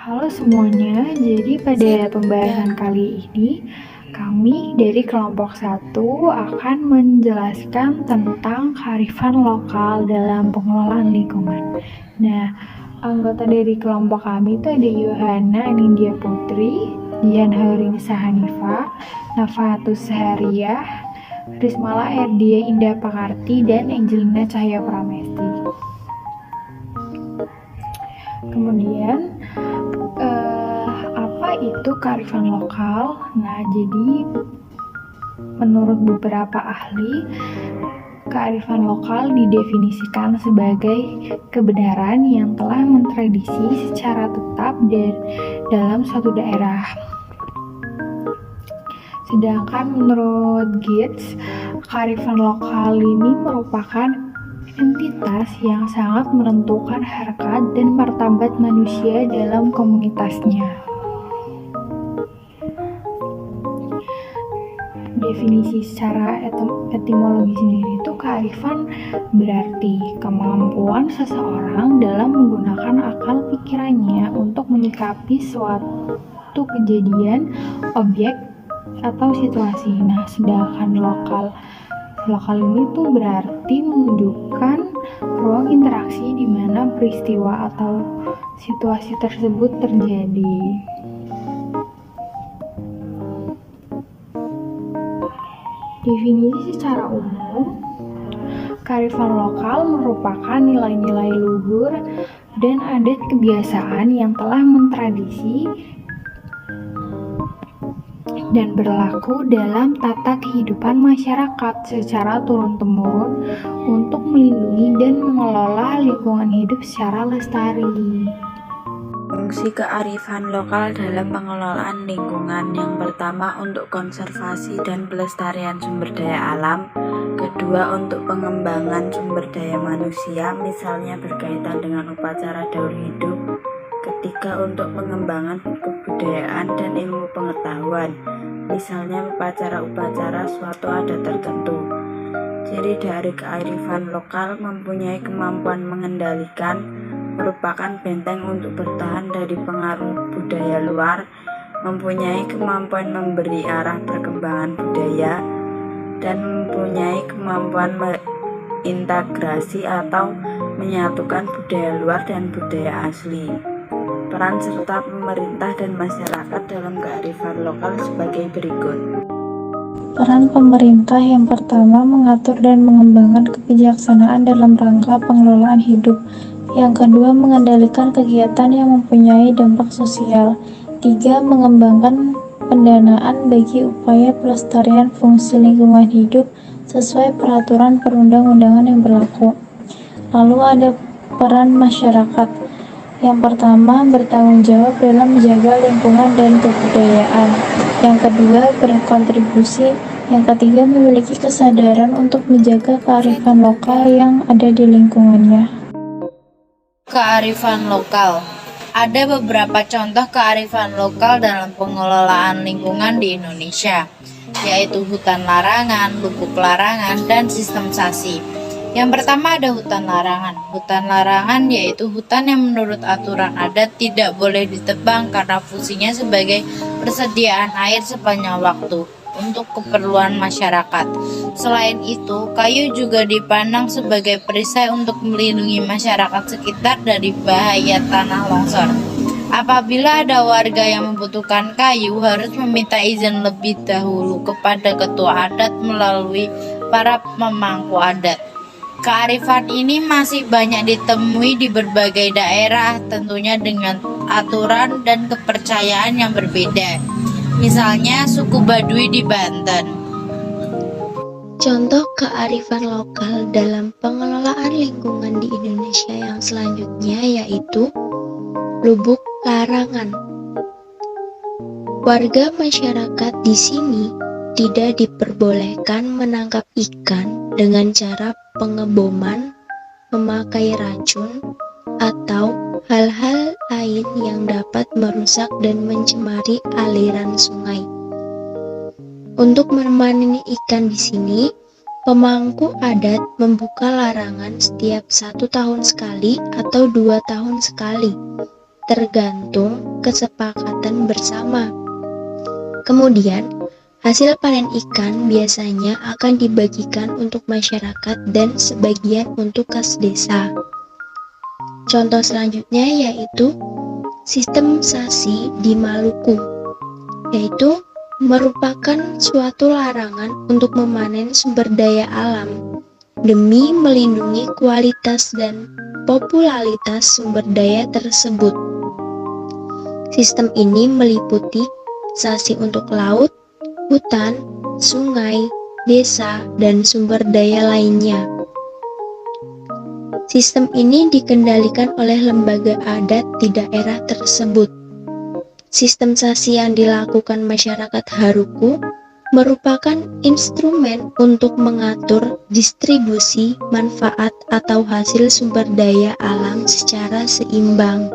Halo semuanya, jadi pada pembahasan kali ini kami dari kelompok 1 akan menjelaskan tentang kearifan lokal dalam pengelolaan lingkungan. Nah, anggota dari kelompok kami itu ada Yohana Anindya Putri, Dian Haurinisa Hanifa, Nafatus Hariah, Rismala Erdia Indah Pakarti, dan Angelina Cahaya Pramesti. Kemudian apa itu kearifan lokal? Nah, jadi menurut beberapa ahli, kearifan lokal didefinisikan sebagai kebenaran yang telah mentradisi secara tetap dalam suatu daerah. Sedangkan menurut Gates, kearifan lokal ini merupakan entitas yang sangat menentukan harkat dan martabat manusia dalam komunitasnya. Definisi secara etimologi sendiri itu kearifan berarti kemampuan seseorang dalam menggunakan akal pikirannya untuk menyikapi suatu kejadian, objek, atau situasi. Nah, sedangkan lokal ini tuh berarti menunjukkan ruang interaksi di mana peristiwa atau situasi tersebut terjadi. Definisi secara umum, kearifan lokal merupakan nilai-nilai luhur dan adat kebiasaan yang telah mentradisi dan berlaku dalam tata kehidupan masyarakat secara turun-temurun untuk melindungi dan mengelola lingkungan hidup secara lestari. Fungsi kearifan lokal dalam pengelolaan lingkungan yang pertama untuk konservasi dan pelestarian sumber daya alam, kedua untuk pengembangan sumber daya manusia misalnya berkaitan dengan upacara daur hidup, ketiga untuk pengembangan kebudayaan dan ilmu pengetahuan misalnya upacara-upacara suatu adat tertentu. Ciri dari kearifan lokal mempunyai kemampuan mengendalikan, merupakan benteng untuk bertahan dari pengaruh budaya luar, mempunyai kemampuan memberi arah perkembangan budaya, dan mempunyai kemampuan mengintegrasi atau menyatukan budaya luar dan budaya asli. Peran serta pemerintah dan masyarakat dalam kearifan lokal sebagai berikut. Peran pemerintah yang pertama mengatur dan mengembangkan kebijaksanaan dalam rangka pengelolaan hidup. Yang kedua, mengendalikan kegiatan yang mempunyai dampak sosial. 3. Mengembangkan pendanaan bagi upaya pelestarian fungsi lingkungan hidup sesuai peraturan perundang-undangan yang berlaku. Lalu ada peran masyarakat. Yang pertama, bertanggung jawab dalam menjaga lingkungan dan kebudayaan. Yang kedua, berkontribusi. Yang ketiga, memiliki kesadaran untuk menjaga kearifan lokal yang ada di lingkungannya. Kearifan lokal. Ada beberapa contoh kearifan lokal dalam pengelolaan lingkungan di Indonesia, yaitu hutan larangan, lubuk larangan, dan sistem SASI. Yang pertama ada hutan larangan. Hutan larangan yaitu hutan yang menurut aturan adat tidak boleh ditebang karena fungsinya sebagai persediaan air sepanjang waktu untuk keperluan masyarakat. Selain itu, kayu juga dipandang sebagai perisai untuk melindungi masyarakat sekitar dari bahaya tanah longsor. Apabila ada warga yang membutuhkan kayu, harus meminta izin lebih dahulu kepada ketua adat melalui para pemangku adat. Kearifan ini masih banyak ditemui di berbagai daerah, tentunya dengan aturan dan kepercayaan yang berbeda. Misalnya suku Baduy di Banten. Contoh kearifan lokal dalam pengelolaan lingkungan di Indonesia yang selanjutnya yaitu lubuk larangan. Warga masyarakat di sini tidak diperbolehkan menangkap ikan dengan cara pengeboman, memakai racun, atau hal-hal lain yang dapat merusak dan mencemari aliran sungai. Untuk memanen ikan di sini, pemangku adat membuka larangan setiap 1 tahun sekali atau 2 tahun sekali, tergantung kesepakatan bersama. Kemudian, hasil panen ikan biasanya akan dibagikan untuk masyarakat dan sebagian untuk kas desa. Contoh selanjutnya yaitu sistem sasi di Maluku, yaitu merupakan suatu larangan untuk memanen sumber daya alam demi melindungi kualitas dan popularitas sumber daya tersebut. Sistem ini meliputi sasi untuk laut, hutan, sungai, desa, dan sumber daya lainnya. Sistem ini dikendalikan oleh lembaga adat di daerah tersebut. Sistem sasi yang dilakukan masyarakat Haruku merupakan instrumen untuk mengatur distribusi manfaat atau hasil sumber daya alam secara seimbang.